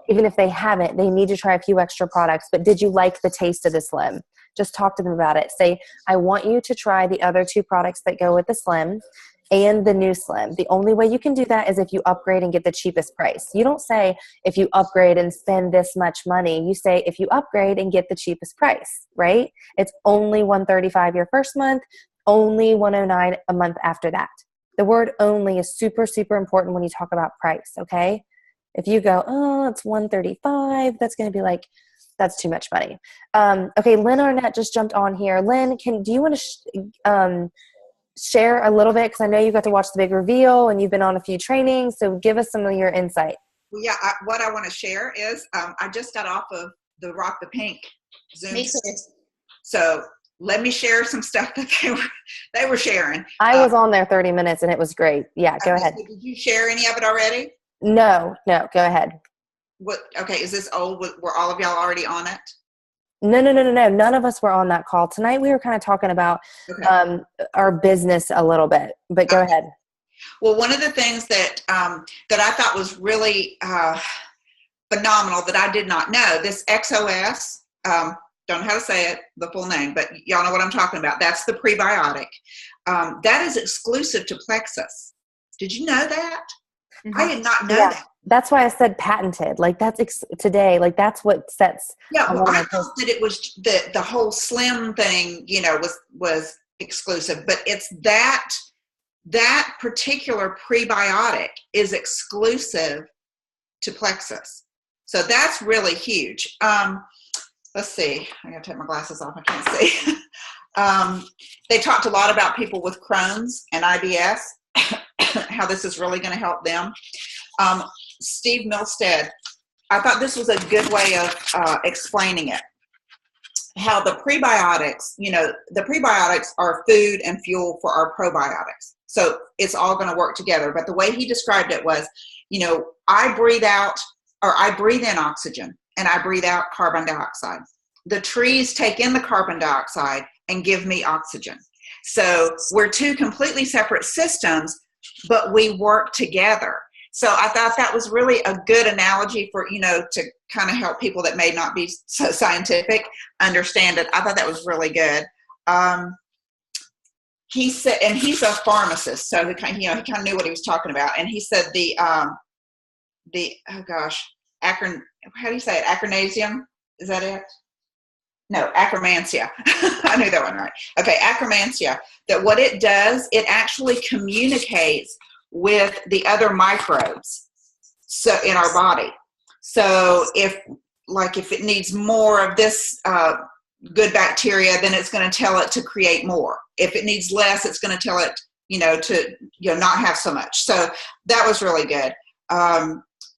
Even if they haven't, they need to try a few extra products. But did you like the taste of the Slim? Just talk to them about it. Say, I want you to try the other 2 products that go with the Slim and the new Slim. The only way you can do that is if you upgrade and get the cheapest price. You don't say if you upgrade and spend this much money. You say if you upgrade and get the cheapest price, right? It's only $135 your first month, only $109 a month after that. The word only is super, super important when you talk about price, okay? If you go, oh, it's $135, that's going to be like, that's too much money. Okay, Lynn Arnett just jumped on here. Lynn, do you want to share a little bit? Because I know you got to watch the big reveal and you've been on a few trainings, so give us some of your insight. Well, yeah, what I want to share is I just got off of the Rock the Pink Zoom. Me too. So let me share some stuff that they were sharing. I was on there 30 minutes and it was great. Yeah, go ahead. Did you share any of it already? No, go ahead. Okay, is this old? Were all of y'all already on it? No. None of us were on that call. Tonight we were kind of talking about our business a little bit, but go ahead. Well, one of the things that I thought was really phenomenal that I did not know, this XOS, don't know how to say it, the full name, but y'all know what I'm talking about. That's the prebiotic. That is exclusive to Plexus. Did you know that? Mm-hmm. I did not know that. That's why I said patented. Like that's today. Like that's what sets. Yeah, well, I thought that it was the whole Slim thing, was exclusive, but it's that particular prebiotic is exclusive to Plexus. So that's really huge. Let's see. I gotta take my glasses off. I can't see. They talked a lot about people with Crohn's and IBS, how this is really going to help them. Steve Milstead, I thought this was a good way of explaining it. How the prebiotics, the prebiotics are food and fuel for our probiotics. So it's all going to work together. But the way he described it was, I breathe in oxygen and I breathe out carbon dioxide. The trees take in the carbon dioxide and give me oxygen. So we're 2 completely separate systems, but we work together. So I thought that was really a good analogy for, to kind of help people that may not be so scientific understand it. I thought that was really good. He said, and he's a pharmacist, so he kind of knew what he was talking about. And he said how do you say it? Acronasium? Is that it? No, acromantia. I knew that one right. Okay, acromantia. That what it does, it actually communicates with the other microbes in our body. So if it needs more of this good bacteria, then it's going to tell it to create more. If it needs less, it's going to tell it, to not have so much. So that was really good.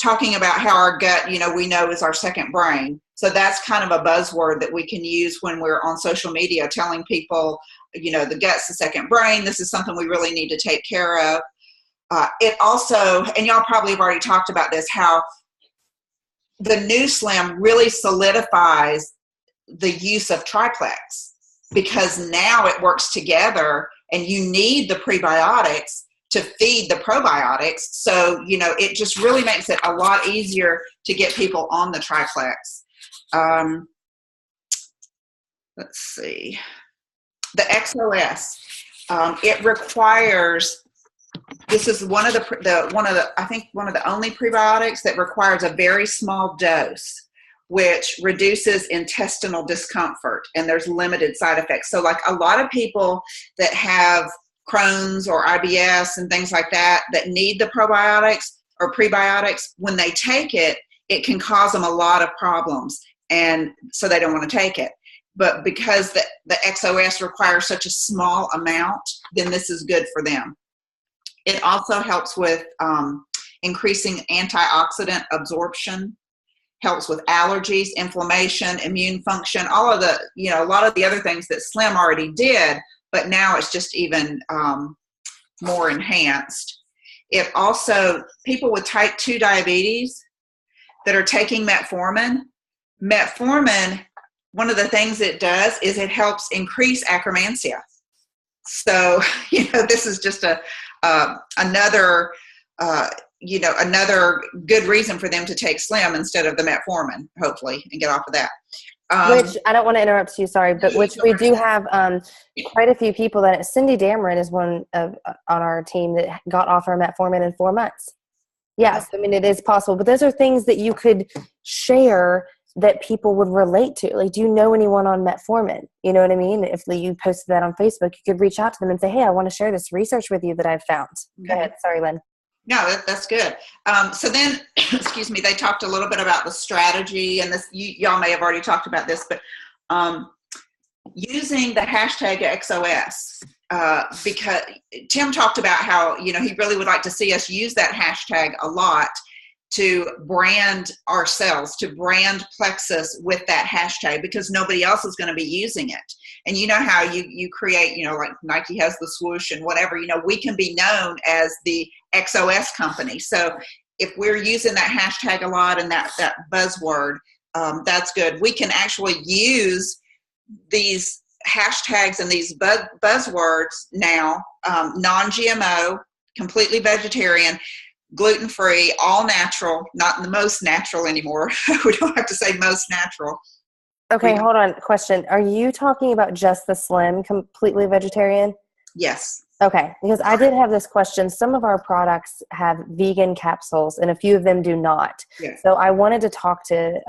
Talking about how our gut, we know is our second brain. So that's kind of a buzzword that we can use when we're on social media, telling people, the gut's the second brain. This is something we really need to take care of. It also, and y'all probably have already talked about this, how the new Slim really solidifies the use of triplex, because now it works together and you need the prebiotics to feed the probiotics. So, it just really makes it a lot easier to get people on the triplex. Let's see. The XOS, it requires, this is one of the only prebiotics that requires a very small dose, which reduces intestinal discomfort, and there's limited side effects. So like a lot of people that have Crohn's or IBS and things like that need the probiotics or prebiotics, when they take it, it can cause them a lot of problems, and so they don't want to take it. But because the XOS requires such a small amount, then this is good for them. It also helps with increasing antioxidant absorption, helps with allergies, inflammation, immune function, all of the, a lot of the other things that Slim already did, but now it's just even more enhanced. It also, people with type 2 diabetes that are taking metformin, one of the things it does is it helps increase acromantia. So, this is just another another good reason for them to take Slim instead of the metformin, hopefully, and get off of that. Which I don't want to interrupt you, sorry, but which we do have quite a few people that Cindy Dameron is one of on our team that got off her metformin in 4 months. Yes, I mean, it is possible, but those are things that you could share that people would relate to. Like, do you know anyone on metformin? You know what I mean? If you posted that on Facebook, you could reach out to them and say, hey, I want to share this research with you that I've found. Go ahead. Sorry, Lynn. No, that's good. So then, excuse me, they talked a little bit about the strategy, and this, y'all may have already talked about this, but using the hashtag XOS, because Tim talked about how, he really would like to see us use that hashtag a lot to brand ourselves, to brand Plexus with that hashtag, because nobody else is going to be using it. And you know how you create, like Nike has the swoosh and whatever, we can be known as the XOS company. So if we're using that hashtag a lot and that buzzword, that's good. We can actually use these hashtags and these buzzwords now, non-GMO, completely vegetarian, gluten-free, all natural, not the most natural anymore. We don't have to say most natural. Okay, hold on. Question. Are you talking about just the Slim, completely vegetarian? Yes. Okay, because I did have this question. Some of our products have vegan capsules, and a few of them do not. Yeah. So I wanted to talk to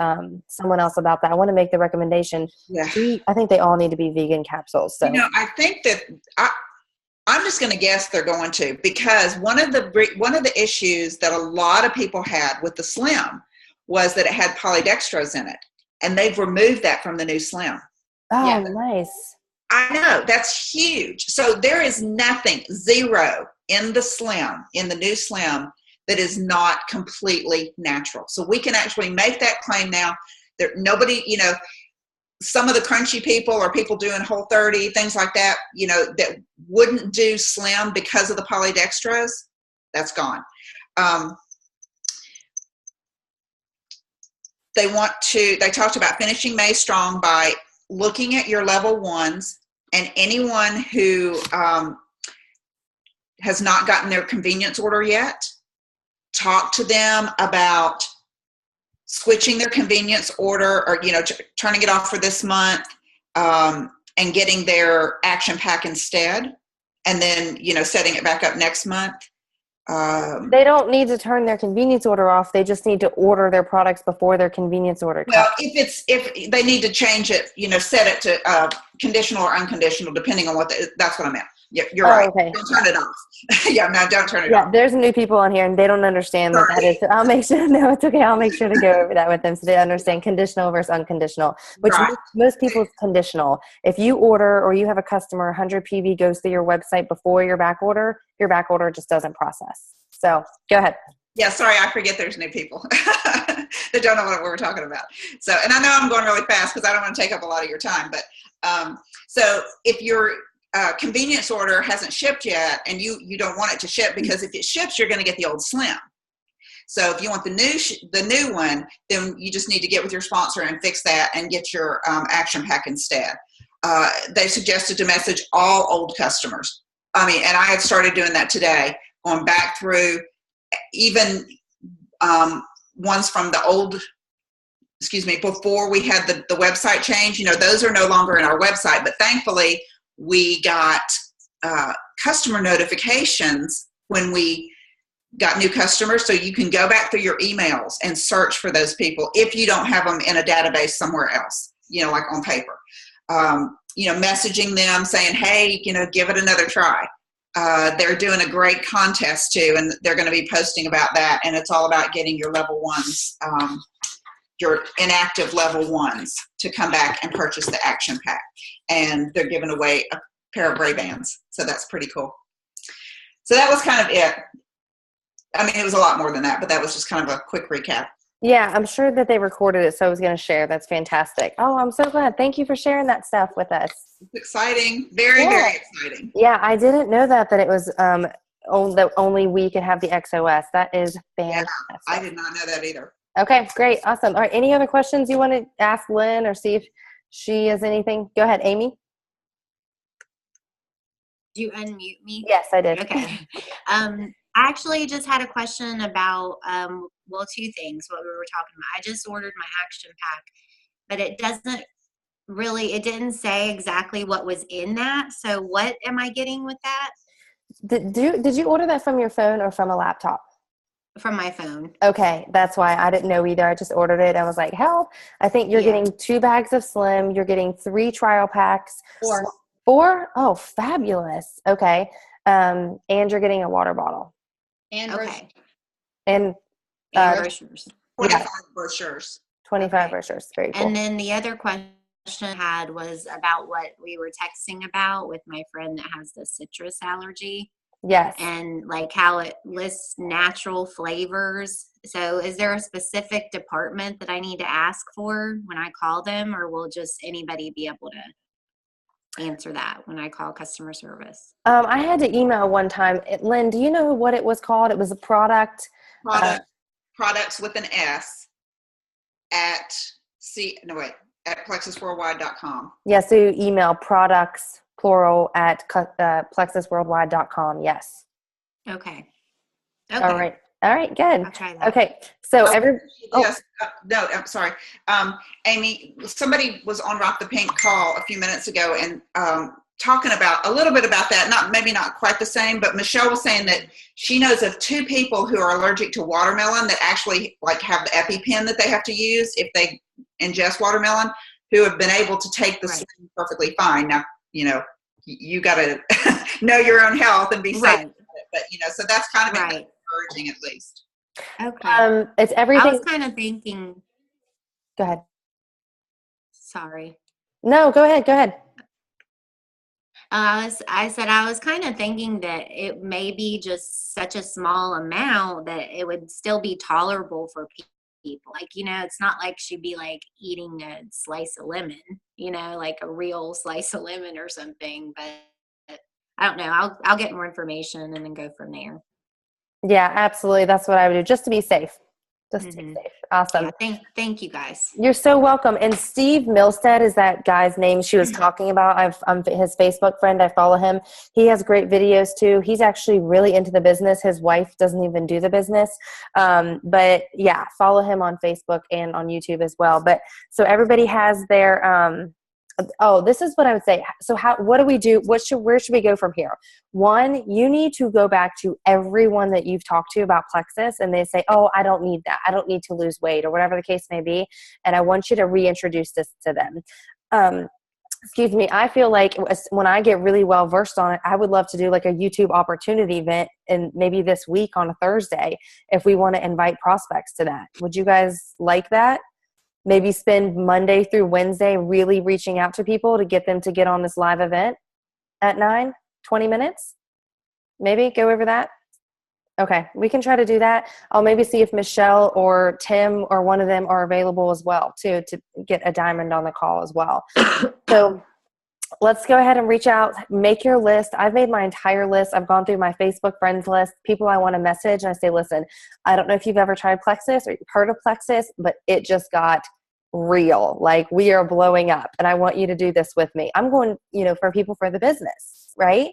someone else about that. I want to make the recommendation. Yeah. I think they all need to be vegan capsules. So I think that I'm just going to guess they're going to, because one of the issues that a lot of people had with the Slim was that it had polydextrose in it, and they've removed that from the new Slim. Oh, Yeah. nice. I know, that's huge. So there is nothing, zero in the new Slim, that is not completely natural. So we can actually make that claim now. There, nobody, some of the crunchy people or people doing Whole30, things like that, that wouldn't do Slim because of the polydextrose, that's gone. They talked about finishing May strong by looking at your level ones, and anyone who has not gotten their convenience order yet, talk to them about switching their convenience order, or turning it off for this month, and getting their action pack instead, and then setting it back up next month. They don't need to turn their convenience order off. They just need to order their products before their convenience order comes. Well, if they need to change it, set it to conditional or unconditional, depending on that's what I meant. You're right. Okay. Don't turn it off. Yeah, no, don't turn it off. Yeah, there's new people on here and they don't understand what that is. So I'll make sure. No, it's okay. I'll make sure to go over that with them so they understand conditional versus unconditional, which Right. most people is conditional. If you order or you have a customer, 100 PV goes through your website before your back order just doesn't process. So go ahead. Yeah, sorry, I forget there's new people that don't know what we're talking about. So, and I know I'm going really fast because I don't want to take up a lot of your time, but so if your convenience order hasn't shipped yet, and you don't want it to ship, because if it ships, you're going to get the old Slim. So if you want the new one, then you just need to get with your sponsor and fix that and get your action pack instead. They suggested to message all old customers. And I had started doing that today, going back through even ones from the old, before we had the website change. Those are no longer in our website, but thankfully we got customer notifications when we got new customers, so you can go back through your emails and search for those people if you don't have them in a database somewhere else, like on paper. Messaging them saying, hey, give it another try. They're doing a great contest too, and they're going to be posting about that, and it's all about getting your level ones, your inactive level ones, to come back and purchase the action pack. And they're giving away a pair of Ray-Bans, so that's pretty cool. So that was kind of it. It was a lot more than that, but that was just kind of a quick recap. Yeah, I'm sure that they recorded it, so I was going to share. That's fantastic. Oh, I'm so glad. Thank you for sharing that stuff with us. It's exciting. Very, very exciting. Yeah, I didn't know that it was only we could have the XOS. That is fantastic. Yeah, I did not know that either. Okay, great. Awesome. All right, any other questions you want to ask Lynn or see if she has anything? Go ahead, Amy. Did you unmute me? Yes, I did. Okay. I actually just had a question about, well, two things, what we were talking about. I just ordered my action pack, but it didn't say exactly what was in that. So what am I getting with that? Did you order that from your phone or from a laptop? From my phone. Okay, that's why I didn't know either. I just ordered it. I was like, help. I think you're getting 2 bags of Slim. You're getting 3 trial packs. 4. 4? Oh, fabulous. Okay. And you're getting a water bottle. And Okay. And brochures. 25 brochures. 25 brochures. Very cool. And then the other question I had was about what we were texting about with my friend that has the citrus allergy. Yes. And like how it lists natural flavors. So is there a specific department that I need to ask for when I call them, or will just anybody be able to answer that when I call customer service? I had to email one time. Lynn, do you know what it was called? It was a products with an S at plexusworldwide.com. Yeah, so you email products plural at plexusworldwide.com. Yes. Okay. All right, good. I'll try that. Okay, so no, I'm sorry. Amy, somebody was on Rock the Pink call a few minutes ago and talking about a little bit about that, maybe not quite the same, but Michelle was saying that she knows of 2 people who are allergic to watermelon that actually like have the EpiPen that they have to use if they ingest watermelon, who have been able to take the Slim perfectly fine. Now, you got to know your own health and be safe. Right. But, so that's kind of encouraging at least. Okay. It's everything. I was kind of thinking. Go ahead. Sorry. No, go ahead. I said I was kind of thinking that it may be just such a small amount that it would still be tolerable for people. Like, it's not like she'd be like eating a slice of lemon, like a real slice of lemon or something. But I don't know. I'll get more information and then go from there. Yeah, absolutely. That's what I would do, just to be safe. Just to be safe. Awesome. Yeah, thank you guys. You're so welcome. And Steve Milstead is that guy's name she was talking about. I'm his Facebook friend. I follow him. He has great videos too. He's actually really into the business. His wife doesn't even do the business. But yeah, follow him on Facebook and on YouTube as well. But so everybody has their this is what I would say. So what do we do? Where should we go from here? One, you need to go back to everyone that you've talked to about Plexus and they say, oh, I don't need that. I don't need to lose weight or whatever the case may be. And I want you to reintroduce this to them. Excuse me. I feel like when I get really well versed on it, I would love to do like a YouTube opportunity event and maybe this week on a Thursday, if we want to invite prospects to that. Would you guys like that? Maybe spend Monday through Wednesday really reaching out to people to get them to get on this live event at 20 minutes. Maybe go over that. Okay, we can try to do that. I'll maybe see if Michelle or Tim or one of them are available as well too, to get a diamond on the call as well. So let's go ahead and reach out, make your list. I've made my entire list. I've gone through my Facebook friends list, people I want to message, and I say, listen, I don't know if you've ever tried Plexus or you've heard of Plexus, but it just got real. Like, we are blowing up and I want you to do this with me. I'm going, for people for the business, right?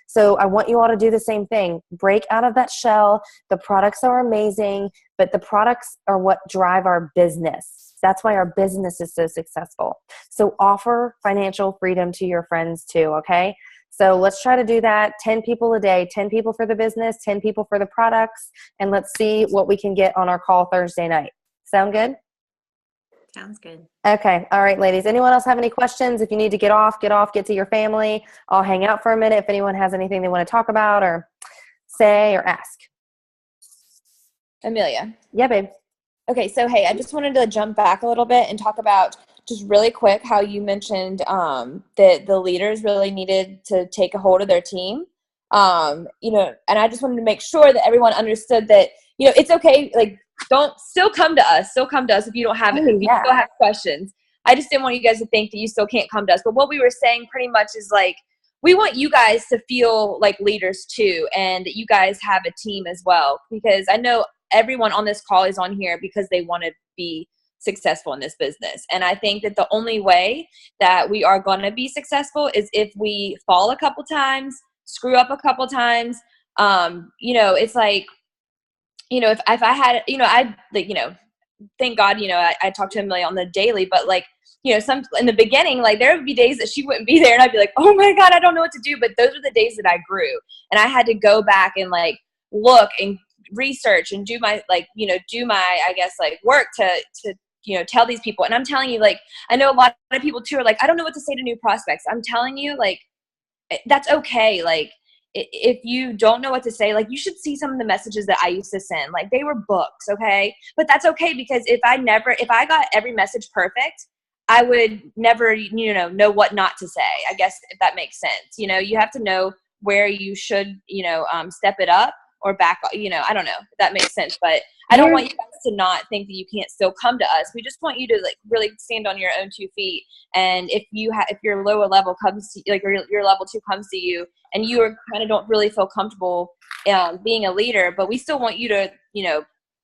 So I want you all to do the same thing. Break out of that shell. The products are amazing, but the products are what drive our business. That's why our business is so successful. So offer financial freedom to your friends too, okay? So let's try to do that. 10 people a day, 10 people for the business, 10 people for the products, and let's see what we can get on our call Thursday night. Sound good? Sounds good. Okay. All right, ladies. Anyone else have any questions? If you need to get off, get to your family. I'll hang out for a minute if anyone has anything they want to talk about or say or ask. Amelia. Yeah, babe. Okay, so hey, I just wanted to jump back a little bit and talk about just really quick how you mentioned that the leaders really needed to take a hold of their team. And I just wanted to make sure that everyone understood that, it's okay. Like, don't still come to us if you don't have it. If you still have questions. I just didn't want you guys to think that you still can't come to us. But what we were saying pretty much is like, we want you guys to feel like leaders too, and that you guys have a team as well, because I know everyone on this call is on here because they want to be successful in this business. And I think that the only way that we are going to be successful is if we fall a couple times, screw up a couple times, It's like, if I had, I like, thank God, I talk to Amelia on the daily, but like, some in the beginning, like there would be days that she wouldn't be there and I'd be like, oh my God, I don't know what to do. But those were the days that I grew, and I had to go back and like look and research and do my, like, do my, I guess, like work to tell these people. And I'm telling you, like, I know a lot of people too are like, I don't know what to say to new prospects. I'm telling you, like, that's okay. Like, if you don't know what to say, like, you should see some of the messages that I used to send. Like, they were books, okay? But that's okay, because if I got every message perfect, I would never, know what not to say, I guess, if that makes sense. You have to know where you should, step it up or back, I don't know if that makes sense. But I don't want you guys to not think that you can't still come to us. We just want you to, like, really stand on your own 2 feet. And if your lower level comes to, like, or your level 2 comes to you, and you are kind of don't really feel comfortable being a leader, but we still want you to,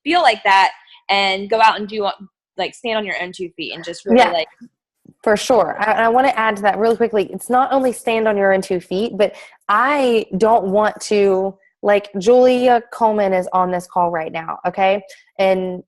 feel like that and go out and do, like, stand on your own 2 feet and just really like. For sure. I want to add to that really quickly. It's not only stand on your own 2 feet, but I don't want to, like, Julia Coleman is on this call right now. Okay. And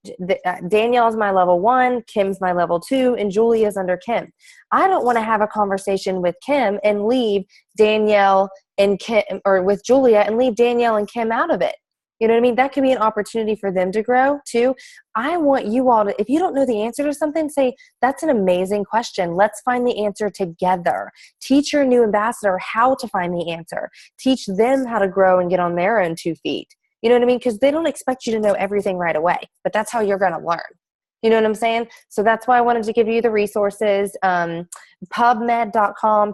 Danielle's my level 1, Kim's my level 2, and Julia's under Kim. I don't want to have a conversation with Kim and leave Danielle and Kim, or with Julia and leave Danielle and Kim out of it. You know what I mean? That could be an opportunity for them to grow too. I want you all to, if you don't know the answer to something, say, that's an amazing question. Let's find the answer together. Teach your new ambassador how to find the answer. Teach them how to grow and get on their own 2 feet. You know what I mean? Because they don't expect you to know everything right away, but that's how you're going to learn. You know what I'm saying? So that's why I wanted to give you the resources. PubMed.com,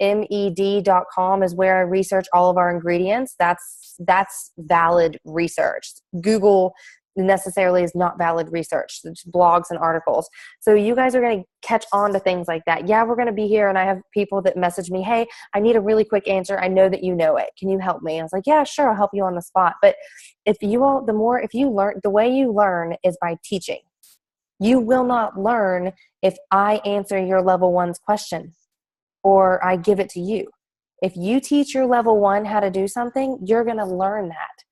PubMed.com is where I research all of our ingredients. That's valid research. Google necessarily is not valid research. It's blogs and articles. So you guys are going to catch on to things like that. Yeah, we're going to be here, and I have people that message me, hey, I need a really quick answer. I know that you know it. Can you help me? I was like, yeah, sure, I'll help you on the spot. But if you learn, the way you learn is by teaching. You will not learn if I answer your level 1's question or I give it to you. If you teach your level 1 how to do something, you're going to learn that.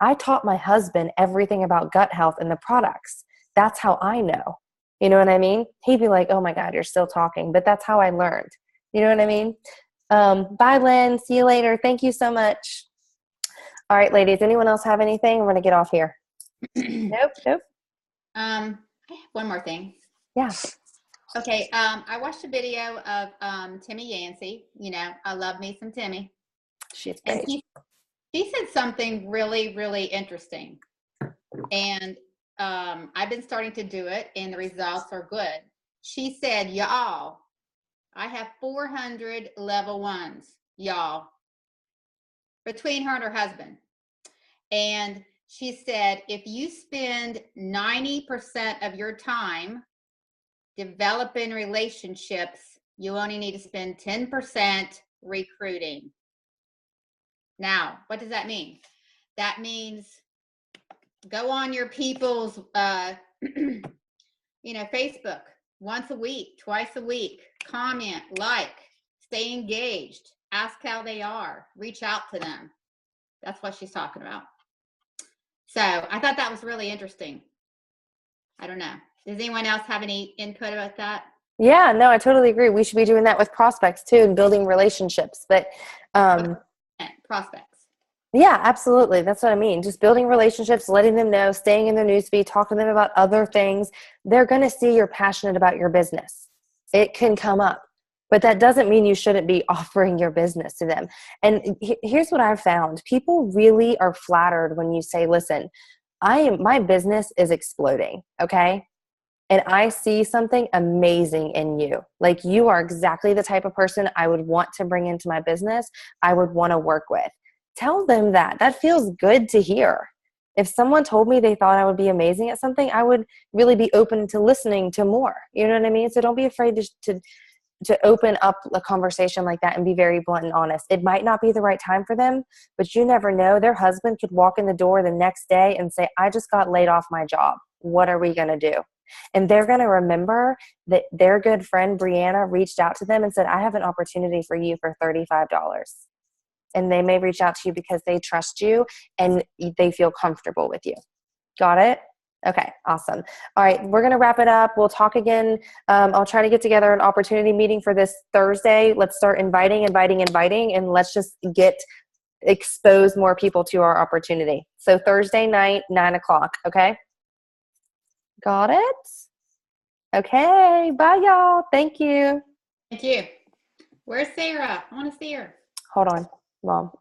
I taught my husband everything about gut health and the products. That's how I know. You know what I mean? He'd be like, oh my God, you're still talking. But that's how I learned. You know what I mean? Bye, Lynn. See you later. Thank you so much. All right, ladies. Anyone else have anything? I'm going to get off here. Nope. One more thing. Yeah. Okay, I watched a video of Timmy Yancey. I love me some Timmy. She's great. And he said something really, really interesting. And I've been starting to do it, and the results are good. She said, y'all, I have 400 level 1s, y'all, between her and her husband. And she said, if you spend 90% of your time developing relationships, you only need to spend 10% recruiting. Now, what does that mean? That means go on your people's, Facebook once a week, twice a week, comment, like, stay engaged, ask how they are, reach out to them. That's what she's talking about. So I thought that was really interesting. I don't know. Does anyone else have any input about that? Yeah, no, I totally agree. We should be doing that with prospects too, and building relationships. But prospects. Yeah, absolutely. That's what I mean. Just building relationships, letting them know, staying in their newsfeed, talking to them about other things. They're going to see you're passionate about your business. It can come up, but that doesn't mean you shouldn't be offering your business to them. And here's what I've found. People really are flattered when you say, listen, my business is exploding. Okay. And I see something amazing in you. Like, you are exactly the type of person I would want to bring into my business. I would want to work with. Tell them that. That feels good to hear. If someone told me they thought I would be amazing at something, I would really be open to listening to more. You know what I mean? So don't be afraid to open up a conversation like that and be very blunt and honest. It might not be the right time for them, but you never know. Their husband could walk in the door the next day and say, I just got laid off my job. What are we going to do? And they're going to remember that their good friend Brianna reached out to them and said, I have an opportunity for you for $35. and they may reach out to you because they trust you and they feel comfortable with you. Got it? Okay, awesome. All right, we're going to wrap it up. We'll talk again. I'll try to get together an opportunity meeting for this Thursday. Let's start inviting, and let's just expose more people to our opportunity. So Thursday night, 9:00, okay? Got it? Okay, bye y'all. Thank you. Thank you. Where's Sarah? I want to see her. Hold on, Mom.